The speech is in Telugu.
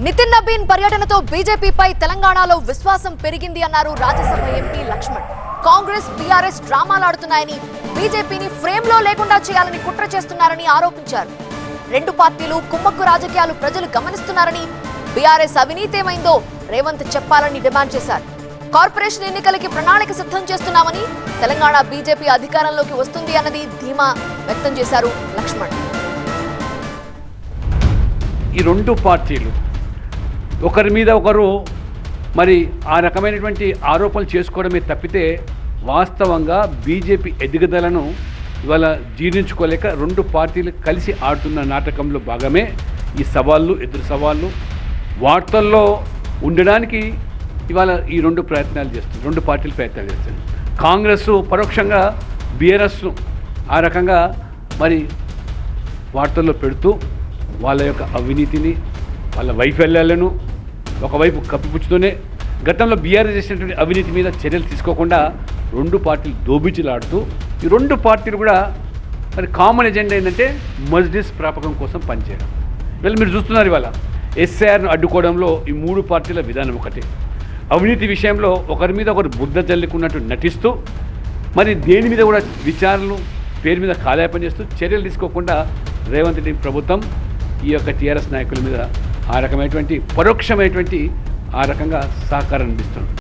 నితిన్ నబీన్ పర్యటనతో బీజేపీపై తెలంగాణలో విశ్వాసం పెరిగింది అన్నారు రాజ్యసభ ఎంపీ లక్ష్మణ్. కాంగ్రెస్ బీఆర్ఎస్ డ్రామాలాడుతున్నాయని, బీజేపీని ఫ్రేమ్లో లేకుండా చేయాలని కుట్ర చేస్తున్నారని ఆరోపించారు. రెండు పార్టీలు కుమ్మక్కు రాజకీయాలు ప్రజలు గమనిస్తున్నారని, బీఆర్ఎస్ అవినీతి ఏమైందో రేవంత్ చెప్పాలని డిమాండ్ చేశారు. కార్పొరేషన్ ఎన్నికలకి ప్రణాళిక సిద్ధం చేస్తున్నామని, తెలంగాణ బీజేపీ అధికారంలోకి వస్తుంది అన్నది ధీమా వ్యక్తం చేశారు లక్ష్మణ్. ఈ రెండు పార్టీలు ఒకరి మీద ఒకరు మరి ఆ రకమైనటువంటి ఆరోపణలు చేసుకోవడమే తప్పితే వాస్తవంగా బీజేపీ ఎదుగుదలను ఇవాళ జీర్ణించుకోలేక రెండు పార్టీలు కలిసి ఆడుతున్న నాటకంలో భాగమే ఈ సవాళ్ళు, ఎదురు సవాళ్ళు. వార్తల్లో ఉండడానికి ఇవాళ ఈ రెండు పార్టీలు ప్రయత్నాలు చేస్తుంది. కాంగ్రెస్ పరోక్షంగా బీఆర్ఎస్ ఆ రకంగా మరి వార్తల్లో పెడుతూ వాళ్ళ యొక్క అవినీతిని, వాళ్ళ వైఫల్యాలను ఒకవైపు కప్పిపుచ్చుతూనే గతంలో బీఆర్ఎస్ చేసినటువంటి అవినీతి మీద చర్యలు తీసుకోకుండా రెండు పార్టీలు దోబించులాడుతూ ఈ రెండు పార్టీలు కూడా మరి కామన్ ఎజెండా ఏంటంటే మజ్లిస్ ప్రాపకం కోసం పనిచేయడం. ఇవాళ మీరు చూస్తున్నారు, ఇవాళ ఎస్ఐఆర్ను అడ్డుకోవడంలో ఈ మూడు పార్టీల విధానం ఒకటే. అవినీతి విషయంలో ఒకరి మీద ఒకరు బుద్ధ జల్లుకున్నట్టు నటిస్తూ మరి దేని మీద కూడా విచారణలు పేరు మీద కాలయాపన చేస్తూ చర్యలు తీసుకోకుండా రేవంత్ రెడ్డి ప్రభుత్వం ఈ యొక్క టీఆర్ఎస్ నాయకుల మీద ఆ రకమైనటువంటి పరోక్షమైనటువంటి ఆ రకంగా సహకారం అందిస్తుంది.